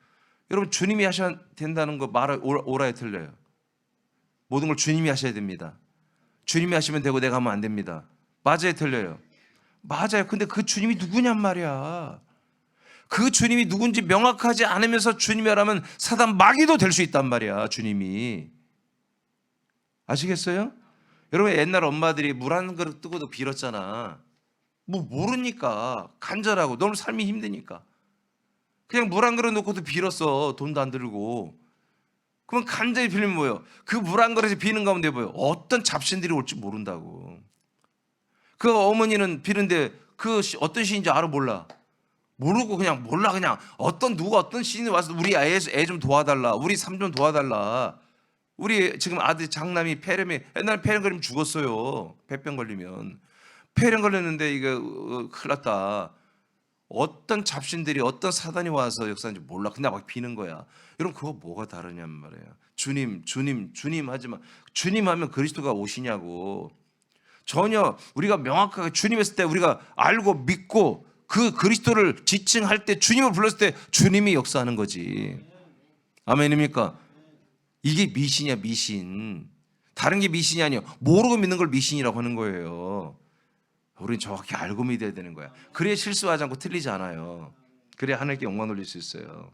여러분, 주님이 하셔야 된다는 거 말을 오라에 틀려요. 모든 걸 주님이 하셔야 됩니다. 주님이 하시면 되고 내가 하면 안 됩니다. 맞아요, 틀려요? 맞아요. 근데 그 주님이 누구냔 말이야. 그 주님이 누군지 명확하지 않으면서 주님이라면 사단 마귀도 될 수 있단 말이야. 주님이. 아시겠어요? 여러분, 옛날 엄마들이 물 한 그릇 뜨고도 빌었잖아. 뭐 모르니까. 간절하고 너무 삶이 힘드니까 그냥 물 한 그릇 놓고도 빌었어. 돈도 안 들고. 그러면 간절히 빌면 뭐예요? 그 물 한 그릇에 비는 가운데 뭐예요? 어떤 잡신들이 올지 모른다고. 그 어머니는 비는데 그 어떤 신인지 알아 몰라? 모르고 그냥 몰라. 그냥 누가 어떤 신이 와서 우리 애 좀 도와달라. 우리 삶 좀 도와달라. 우리 지금 아들 장남이 폐렴이, 옛날에 폐렴 걸리면 죽었어요. 폐병 걸리면. 폐렴 걸렸는데 이게 큰일 났다. 어떤 잡신들이, 어떤 사단이 와서 역사인지 몰라. 근데 막 비는 거야. 여러분, 그거 뭐가 다르냔 말이에요. 주님 하지만 주님 하면 그리스도가 오시냐고. 전혀. 우리가 명확하게 주님 했을 때 우리가 알고 믿고 그 그리스도를 지칭할 때, 주님을 불렀을 때 주님이 역사하는 거지. 아멘입니까? 이게 미신이야, 미신. 다른 게 미신이 아니에요. 모르고 믿는 걸 미신이라고 하는 거예요. 우리는 정확히 알고 믿어야 되는 거야. 그래야 실수하지 않고 틀리지 않아요. 그래야 하나님께 영광 돌릴 수 있어요.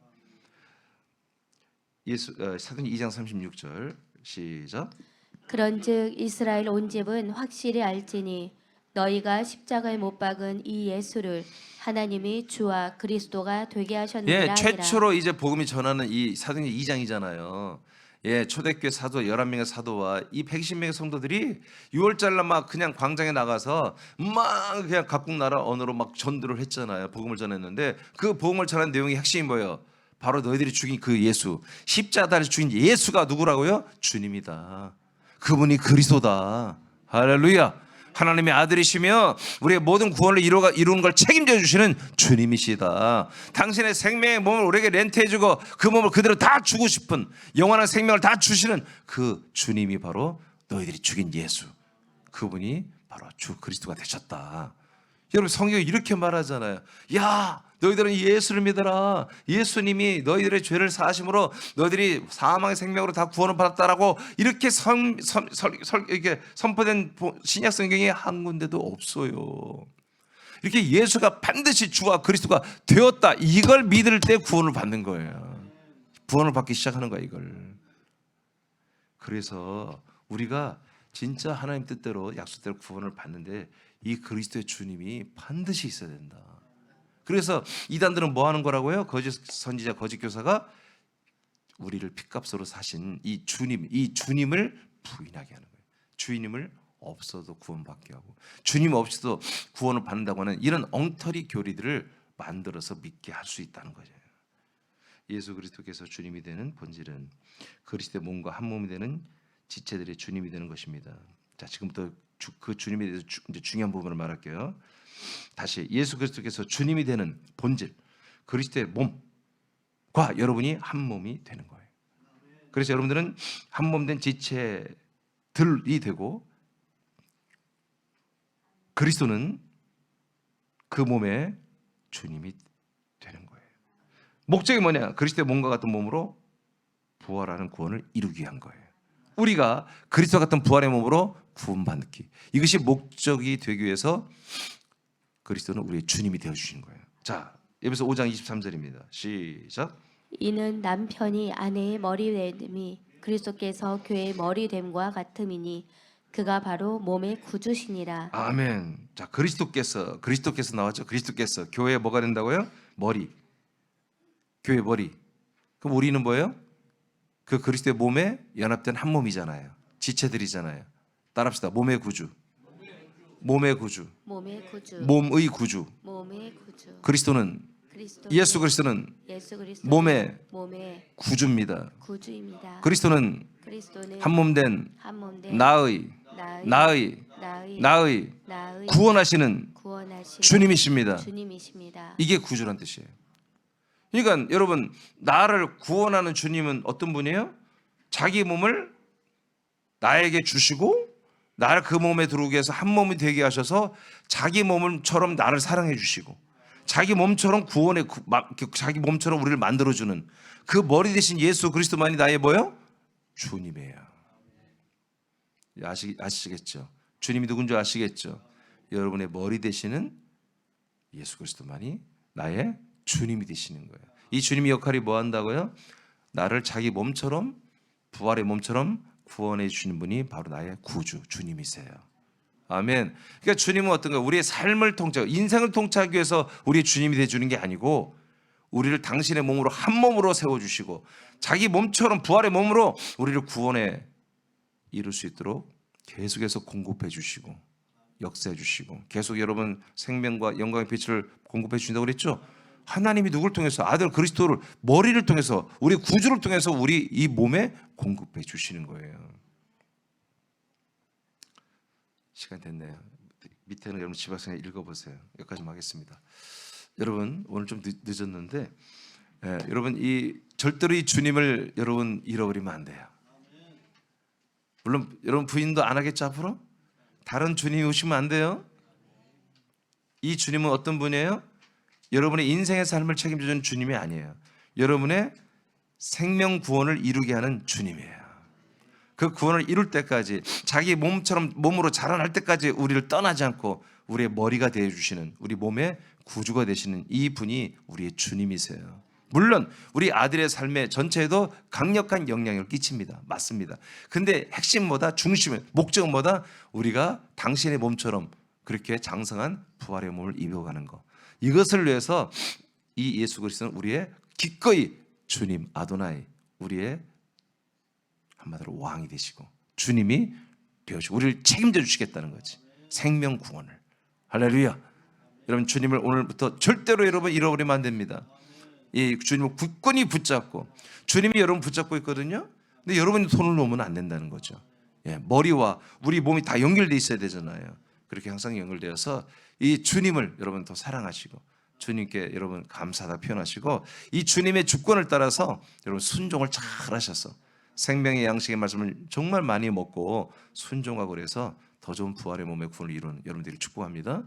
사도행전 2장 36절 시작. 그런즉 이스라엘 온 집은 확실히 알지니 너희가 십자가에 못 박은 이 예수를 하나님이 주와 그리스도가 되게 하셨느니라. 최초로 이제 복음이 전하는 이 사도행전 2장이잖아요. 초대교회 사도 11명의 사도와 이 120명의 성도들이 6월절날 막 그냥 광장에 나가서 막 그냥 각국 나라 언어로 막 전도를 했잖아요. 복음을 전했는데 그 복음을 전한 내용의 핵심이 뭐예요? 바로 너희들이 죽인 그 예수, 십자가를 죽인 예수가 누구라고요? 주님이다. 그분이 그리스도다. 할렐루야. 하나님의 아들이시며 우리의 모든 구원을 이루는 걸 책임져 주시는 주님이시다. 당신의 생명의 몸을 우리에게 렌트해주고 그 몸을 그대로 다 주고 싶은, 영원한 생명을 다 주시는 그 주님이 바로 너희들이 죽인 예수, 그분이 바로 주 그리스도가 되셨다. 여러분, 성경이 이렇게 말하잖아요. 야, 너희들은 예수를 믿어라. 예수님이 너희들의 죄를 사하심으로 너희들이 사망의 생명으로 다 구원을 받았다라고 이렇게 이렇게 선포된 신약 성경에 한 군데도 없어요. 이렇게 예수가 반드시 주와 그리스도가 되었다, 이걸 믿을 때 구원을 받는 거예요. 구원을 받기 시작하는 거야, 이걸. 그래서 우리가 진짜 하나님 뜻대로 약속대로 구원을 받는데 이 그리스도의 주님이 반드시 있어야 된다. 그래서 이단들은 뭐 하는 거라고요? 거짓 선지자, 거짓 교사가 우리를 핏값으로 사신 이 주님을 부인하게 하는 거예요. 주님을 없어도 구원받게 하고 주님 없이도 구원을 받는다고 하는 이런 엉터리 교리들을 만들어서 믿게 할 수 있다는 거죠. 예수 그리스도께서 주님이 되는 본질은 그리스도의 몸과 한 몸이 되는 지체들의 주님이 되는 것입니다. 자, 지금부터 그 주님에 대해서 이제 중요한 부분을 말할게요. 다시 예수 그리스도께서 주님이 되는 본질, 그리스도의 몸과 여러분이 한 몸이 되는 거예요. 그래서 여러분들은 한 몸 된 지체들이 되고 그리스도는 그 몸의 주님이 되는 거예요. 목적이 뭐냐? 그리스도의 몸과 같은 몸으로 부활하는 구원을 이루기 위한 거예요. 우리가 그리스도 같은 부활의 몸으로 구원받기, 이것이 목적이 되기 위해서 그리스도는 우리의 주님이 되어주시는 거예요. 자, 에베소 5장 23절입니다. 시작. 이는 남편이 아내의 머리됨이 그리스도께서 교회의 머리됨과 같음이니 그가 바로 몸의 구주시니라. 아멘. 자, 그리스도께서 나왔죠. 그리스도께서 교회에 뭐가 된다고요? 머리. 교회 머리. 그럼 우리는 뭐예요? 그 그리스도의 몸에 연합된 한 몸이잖아요. 지체들이잖아요. 따라합시다. 몸의 구주. 몸의 구주. 몸의 구주. 몸의 구주. 몸의 구주. 그리스도는 예수 그리스도는 몸의 구주입니다. 구주입니다. 그리스도는 그리스도는 한 몸 된 한몸된 나의 구원하시는 주님이십니다. 주님이십니다. 이게 구주란 뜻이에요. 그러니까 여러분, 나를 구원하는 주님은 어떤 분이에요? 자기 몸을 나에게 주시고 나를 그 몸에 들어오게 해서 한 몸이 되게 하셔서 자기 몸처럼 나를 사랑해 주시고 자기 몸처럼 자기 몸처럼 우리를 만들어주는 그 머리 대신 예수 그리스도만이 나의 뭐예요? 주님이에요. 아시겠죠? 주님이 누군지 아시겠죠? 여러분의 머리 되시는 예수 그리스도만이 나의 주님이 되시는 거예요. 이 주님의 역할이 뭐 한다고요? 나를 자기 몸처럼, 부활의 몸처럼 구원해 주시는 분이 바로 나의 구주 주님이세요. 아멘. 그러니까 주님은 어떤가? 우리의 삶을 인생을 통치하기 위해서 우리의 주님이 되어주는 게 아니고 우리를 당신의 몸으로 한 몸으로 세워주시고 자기 몸처럼 부활의 몸으로 우리를 구원해 이룰 수 있도록 계속해서 공급해 주시고 역사해 주시고 계속 여러분 생명과 영광의 빛을 공급해 주신다고 그랬죠? 하나님이 누구를 통해서? 아들 그리스도를 머리를 통해서, 우리 구주를 통해서 우리 이 몸에 공급해 주시는 거예요. 시간 됐네요. 밑에는 여러분 집 와서 읽어보세요. 여기까지만 하겠습니다. 여러분 오늘 좀 늦었는데 여러분 절대로 이 주님을 여러분 잃어버리면 안 돼요. 물론 여러분 부인도 안 하겠죠 앞으로? 다른 주님이 오시면 안 돼요. 이 주님은 어떤 분이에요? 여러분의 인생의 삶을 책임져주는 주님이 아니에요. 여러분의 생명 구원을 이루게 하는 주님이에요. 그 구원을 이룰 때까지 자기 몸으로 자라날 때까지 우리를 떠나지 않고 우리의 머리가 되어주시는, 우리 몸의 구주가 되시는 이 분이 우리의 주님이세요. 물론 우리 아들의 삶의 전체에도 강력한 영향을 끼칩니다. 맞습니다. 근데 핵심보다 목적은 뭐다? 우리가 당신의 몸처럼 그렇게 장성한 부활의 몸을 입어가는 것. 이것을 위해서 이 예수 그리스도는 우리의 기꺼이 주님 아도나이, 우리의 한마디로 왕이 되시고 주님이 되어주시고 우리를 책임져 주시겠다는 거지. 생명 구원을. 할렐루야. 여러분 주님을 오늘부터 절대로 여러분 잃어버리면 안 됩니다. 이 주님을 굳건히 붙잡고, 주님이 여러분 붙잡고 있거든요. 근데 여러분이 손을 놓으면 안 된다는 거죠. 머리와 우리 몸이 다 연결돼 있어야 되잖아요. 그렇게 항상 연결되어서 이 주님을 여러분 더 사랑하시고 주님께 여러분 감사하다 표현하시고 이 주님의 주권을 따라서 여러분 순종을 잘 하셔서 생명의 양식의 말씀을 정말 많이 먹고 순종하고 그래서 더 좋은 부활의 몸의 구원을 이루는 여러분들이 축복합니다.